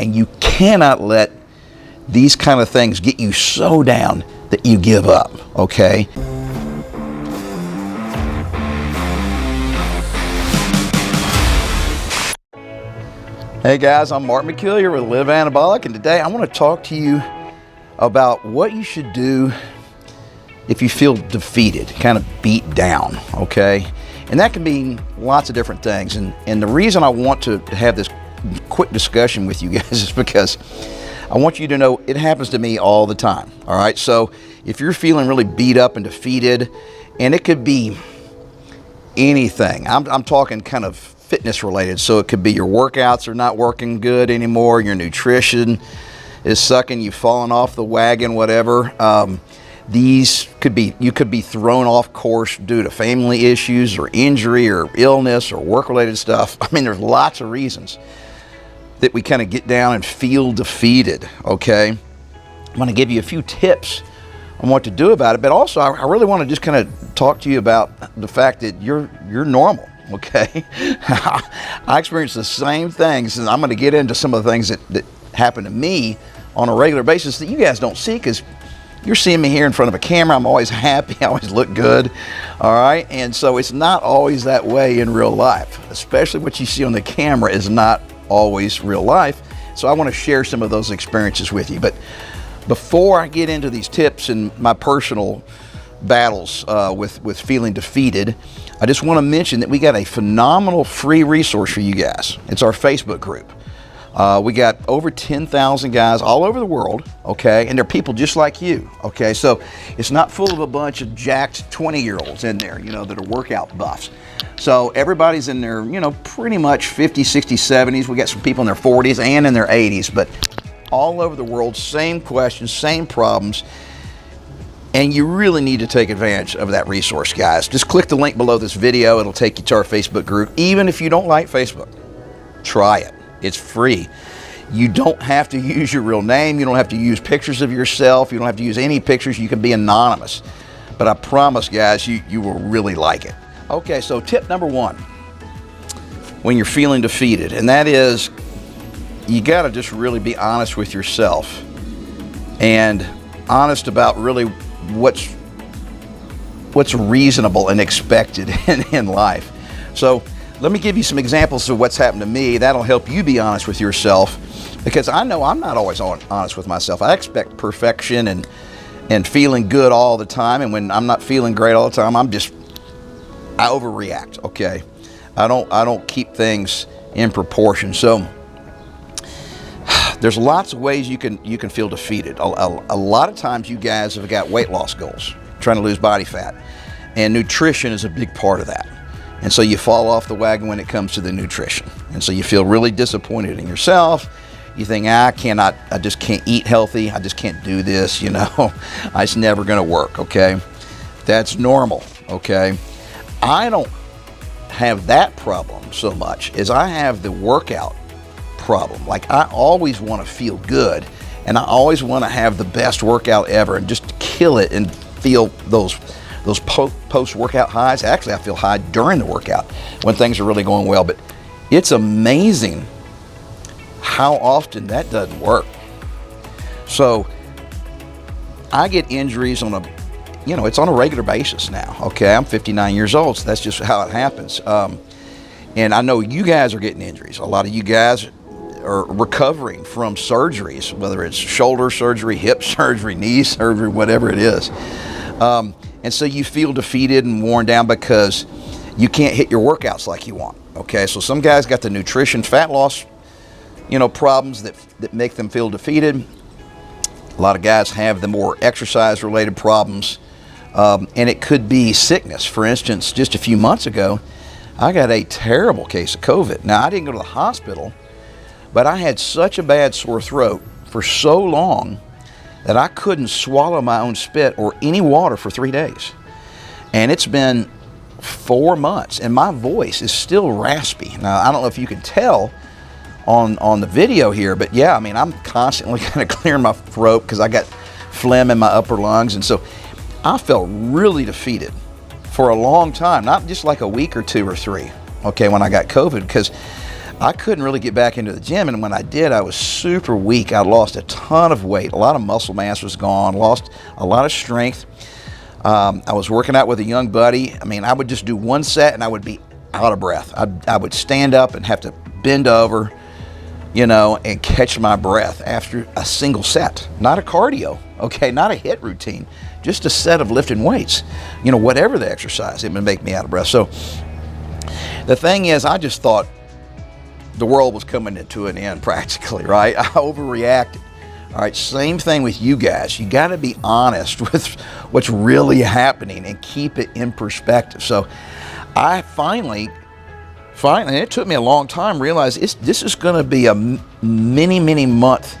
And you cannot let these kind of things get you so down that you give up, okay? Hey guys, I'm Mark McKillier with Live Anabolic, and today I want to talk to you about what you should do if you feel defeated, kind of beat down, okay? And that can mean lots of different things. And the reason I want to have this quick discussion with you guys is because I want you to know it happens to me all the time, all right? So if you're feeling really beat up and defeated, and it could be anything, I'm talking kind of fitness related, so it could be your workouts are not working good anymore, your nutrition is sucking, you've fallen off the wagon, whatever. These could be, you could be thrown off course due to family issues or injury or illness or work related stuff. I mean, there's lots of reasons that we kind of get down and feel defeated, okay? I'm going to give you a few tips on what to do about it, but also I really want to just kind of talk to you about the fact that you're normal, okay? I experience the same things, and I'm going to get into some of the things that happen to me on a regular basis that you guys don't see, because you're seeing me here in front of a camera. I'm always happy, I always look good, all right? And so it's not always that way in real life, especially what you see on the camera is not always real life. So I want to share some of those experiences with you. But before I get into these tips and my personal battles with feeling defeated, I just want to mention that we got a phenomenal free resource for you guys. It's our Facebook group. We got over 10,000 guys all over the world, okay? And they're people just like you, okay? So it's not full of a bunch of jacked 20-year-olds in there, you know, that are workout buffs. So everybody's in their, you know, pretty much 50s, 60s, 70s. We got some people in their 40s and in their 80s, but all over the world, same questions, same problems. And you really need to take advantage of that resource, guys. Just click the link below this video. It'll take you to our Facebook group. Even if you don't like Facebook, try it. It's free. You don't have to use your real name. You don't have to use pictures of yourself. You don't have to use any pictures. You can be anonymous. But I promise, guys, you will really like it. Okay, so tip number one when you're feeling defeated, and that is you got to just really be honest with yourself and honest about really what's reasonable and expected in life. So let me give you some examples of what's happened to me. That'll help you be honest with yourself, because I know I'm not always honest with myself. I expect perfection and feeling good all the time, and when I'm not feeling great all the time, I overreact, okay? I don't keep things in proportion. So there's lots of ways you can feel defeated. A lot of times you guys have got weight loss goals, trying to lose body fat, and nutrition is a big part of that. And so you fall off the wagon when it comes to the nutrition. And so you feel really disappointed in yourself. You think, I just can't eat healthy. I just can't do this, you know. It's never gonna work, okay? That's normal, okay? I don't have that problem so much as I have the workout problem. Like, I always want to feel good, and I always want to have the best workout ever and just kill it and feel those post-workout highs. Actually, I feel high during the workout when things are really going well, but it's amazing how often that doesn't work. So I get injuries it's on a regular basis now, okay? I'm 59 years old, so that's just how it happens. And I know you guys are getting injuries. A lot of you guys are recovering from surgeries, whether it's shoulder surgery, hip surgery, knee surgery, whatever it is. And so you feel defeated and worn down because you can't hit your workouts like you want, okay? So some guys got the nutrition, fat loss, problems that make them feel defeated. A lot of guys have the more exercise-related problems, and it could be sickness. For instance, just a few months ago, I got a terrible case of COVID. Now, I didn't go to the hospital, but I had such a bad sore throat for so long that I couldn't swallow my own spit or any water for 3 days. And it's been 4 months, and my voice is still raspy. Now, I don't know if you can tell on the video here, but yeah, I mean, I'm constantly kind of clearing my throat because I got phlegm in my upper lungs. And so I felt really defeated for a long time, not just like a week or 2 or 3, okay, when I got COVID, because I couldn't really get back into the gym, and when I did, I was super weak. I lost a ton of weight. A lot of muscle mass was gone, lost a lot of strength. I was working out with a young buddy. I mean, I would just do one set and I would be out of breath. I would stand up and have to bend over, and catch my breath after a single set. Not a cardio, okay? Not a HIIT routine, just a set of lifting weights. Whatever the exercise, it would make me out of breath. So the thing is, I just thought the world was coming to an end practically, right? I overreacted. All right, same thing with you guys. You got to be honest with what's really happening and keep it in perspective. So I finally, it took me a long time, realized this is going to be a many month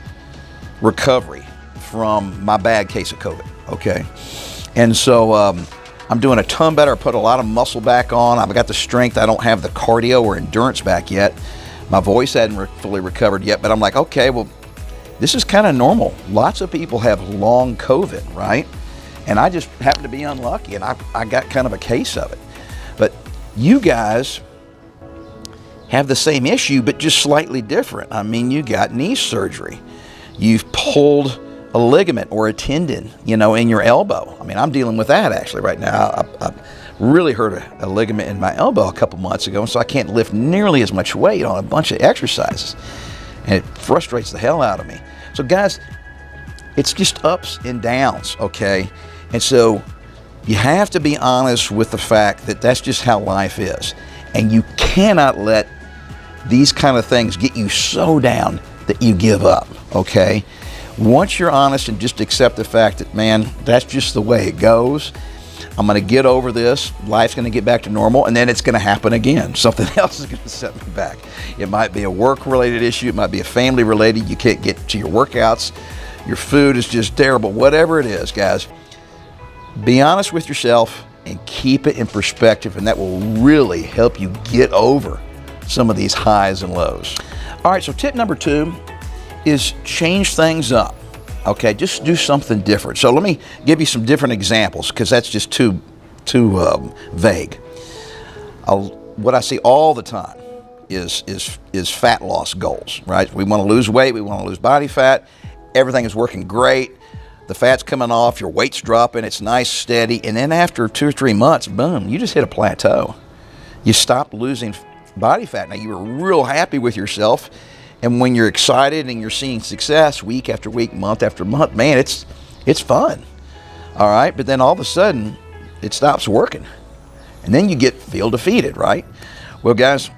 recovery from my bad case of COVID, okay? And so I'm doing a ton better. I put a lot of muscle back on. I've got the strength. I don't have the cardio or endurance back yet. My voice hadn't fully recovered yet, but I'm like, okay, well, this is kind of normal. Lots of people have long COVID, right? And I just happened to be unlucky, and I got kind of a case of it. But you guys have the same issue, but just slightly different. I mean, you got knee surgery. You've pulled a ligament or a tendon, in your elbow. I mean, I'm dealing with that actually right now. I really hurt a ligament in my elbow a couple months ago, and so I can't lift nearly as much weight on a bunch of exercises. And it frustrates the hell out of me. So guys, it's just ups and downs, okay? And so you have to be honest with the fact that that's just how life is. And you cannot let these kind of things get you so down that you give up, okay? Once you're honest and just accept the fact that, man, that's just the way it goes. I'm going to get over this. Life's going to get back to normal, and then it's going to happen again. Something else is going to set me back. It might be a work-related issue. It might be a family-related. You can't get to your workouts. Your food is just terrible. Whatever it is, guys, be honest with yourself and keep it in perspective, and that will really help you get over some of these highs and lows. All right, so tip number 2 is change things up. Okay, just do something different. So let me give you some different examples, because that's just too vague. What I see all the time is fat loss goals, right? We want to lose weight, we want to lose body fat. Everything is working great. The fat's coming off, your weight's dropping, it's nice, steady, and then after 2 or 3 months, boom, you just hit a plateau. You stop losing body fat. Now, you were real happy with yourself. And when you're excited and you're seeing success week after week, month after month, man, it's fun. All right, but then all of a sudden, it stops working. And then you feel defeated, right? Well, guys,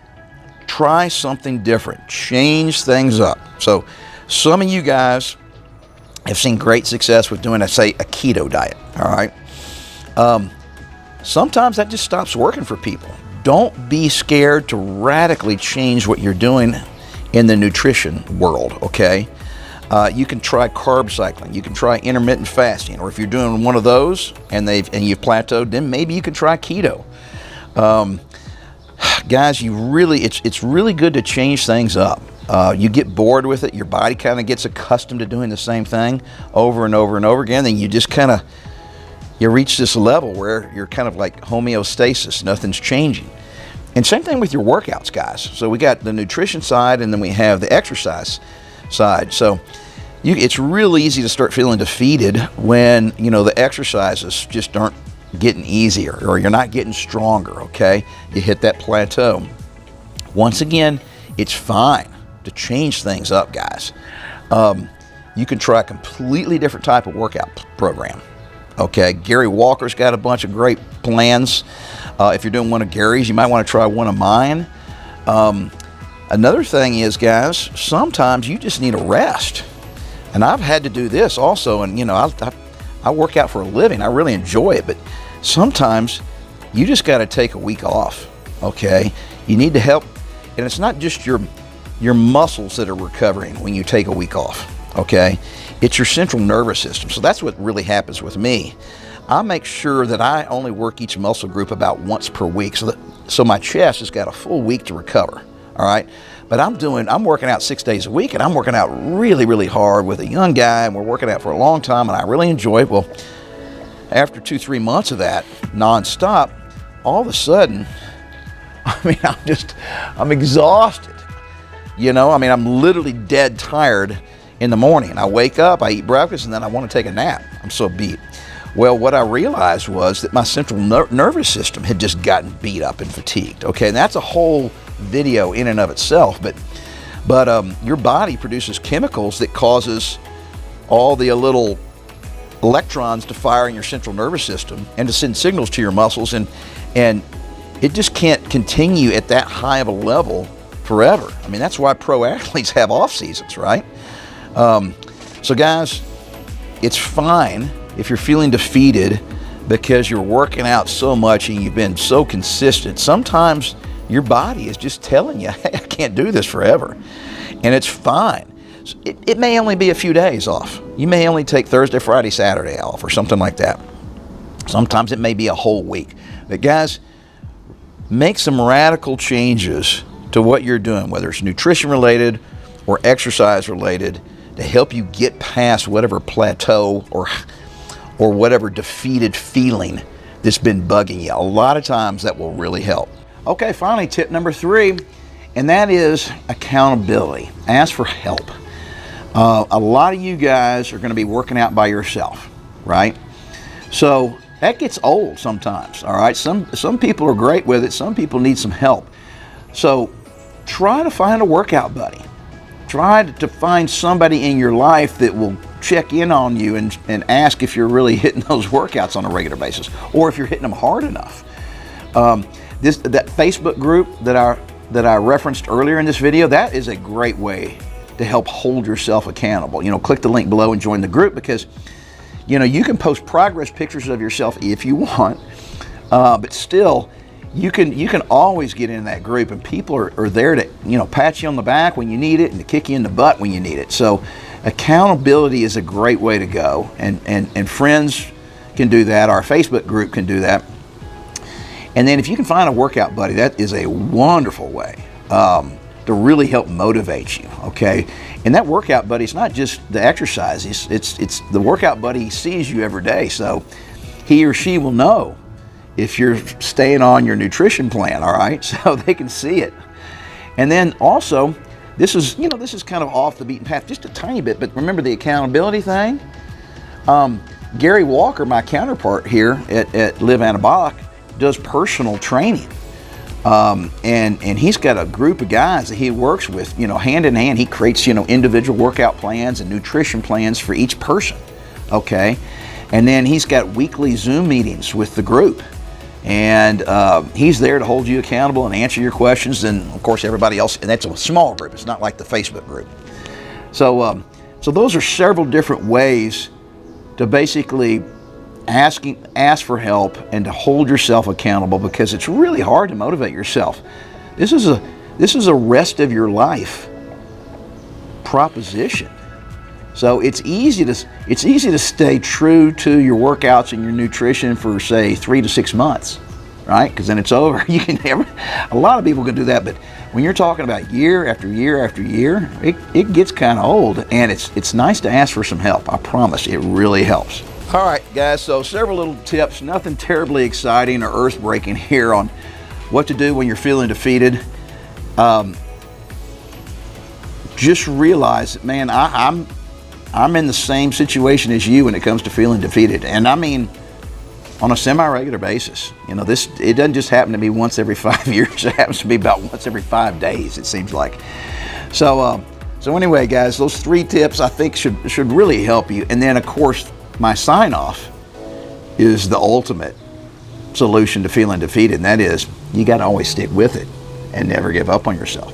try something different. Change things up. So some of you guys have seen great success with doing, say, a keto diet, all right? Sometimes that just stops working for people. Don't be scared to radically change what you're doing in the nutrition world, okay? You can try carb cycling. You can try intermittent fasting, or if you're doing one of those and you've plateaued, then maybe you can try keto. Guys, it's really good to change things up. You get bored with it. Your body kind of gets accustomed to doing the same thing over and over and over again. Then you just you reach this level where you're kind of like homeostasis. Nothing's changing. And same thing with your workouts, guys. So we got the nutrition side, and then we have the exercise side. So it's real easy to start feeling defeated when, the exercises just aren't getting easier, or you're not getting stronger, okay? You hit that plateau. Once again, it's fine to change things up, guys. You can try a completely different type of workout program. Okay, Gary Walker's got a bunch of great plans. If you're doing one of Gary's, you might want to try one of mine. Another thing is, guys, sometimes you just need a rest. And I've had to do this also, and I work out for a living. I really enjoy it, but sometimes you just got to take a week off, okay? You need to help, and it's not just your muscles that are recovering when you take a week off, okay? It's your central nervous system. So that's what really happens with me. I make sure that I only work each muscle group about once per week, so my chest has got a full week to recover, all right? But I'm working out 6 days a week, and I'm working out really, really hard with a young guy, and we're working out for a long time, and I really enjoy it. Well, after 2-3 months of that nonstop, all of a sudden, I'm exhausted. You know, I mean, I'm literally dead tired in the morning. I wake up, I eat breakfast, and then I want to take a nap. I'm so beat. Well, what I realized was that my central nervous system had just gotten beat up and fatigued. Okay, and that's a whole video in and of itself. But your body produces chemicals that causes all the little electrons to fire in your central nervous system and to send signals to your muscles, and it just can't continue at that high of a level forever. I mean, that's why pro athletes have off seasons, right? So guys, it's fine if you're feeling defeated because you're working out so much and you've been so consistent. Sometimes your body is just telling you, hey, I can't do this forever. And it's fine. It may only be a few days off. You may only take Thursday, Friday, Saturday off or something like that. Sometimes it may be a whole week. But guys, make some radical changes to what you're doing, whether it's nutrition related or exercise related, to help you get past whatever plateau or whatever defeated feeling that's been bugging you. A lot of times that will really help. Okay, finally, tip number 3, and that is accountability. Ask for help. A lot of you guys are going to be working out by yourself, right? So that gets old sometimes, all right? Some people are great with it. Some people need some help. So try to find a workout buddy. Try to find somebody in your life that will check in on you and ask if you're really hitting those workouts on a regular basis, or if you're hitting them hard enough. That Facebook group that I referenced earlier in this video, that is a great way to help hold yourself accountable. You know, click the link below and join the group, because you know you can post progress pictures of yourself if you want, but still you can always get in that group, and people are there to, you know, pat you on the back when you need it and to kick you in the butt when you need it. So accountability is a great way to go, and friends can do that. Our Facebook group can do that. And then if you can find a workout buddy, that is a wonderful way to really help motivate you, okay? And that workout buddy, it's not just the exercise, it's the workout buddy sees you every day, so he or she will know if you're staying on your nutrition plan, all right? So they can see it. And then also, this is kind of off the beaten path just a tiny bit, but remember the accountability thing? Gary Walker, my counterpart here at Live Anabolic, does personal training. And he's got a group of guys that he works with, you know, hand in hand. He creates, you know, individual workout plans and nutrition plans for each person, okay? And then he's got weekly Zoom meetings with the group. And he's there to hold you accountable and answer your questions. And of course, everybody else, and that's a small group. It's not like the Facebook group. So those are several different ways to basically ask for help and to hold yourself accountable, because it's really hard to motivate yourself. This is a rest of your life proposition. So it's easy to stay true to your workouts and your nutrition for, say, 3 to 6 months, right? Because then it's over. A lot of people can do that, but when you're talking about year after year after year, it gets kind of old, and it's nice to ask for some help. I promise, it really helps. All right, guys, so several little tips, nothing terribly exciting or earth-breaking here on what to do when you're feeling defeated. Just realize that, man, I'm in the same situation as you when it comes to feeling defeated, and I mean on a semi-regular basis. You know, it doesn't just happen to me once every 5 years. It happens to be about once every 5 days, it seems like. So anyway, guys, those 3 tips I think should really help you. And then, of course, my sign-off is the ultimate solution to feeling defeated, and that is you got to always stick with it and never give up on yourself.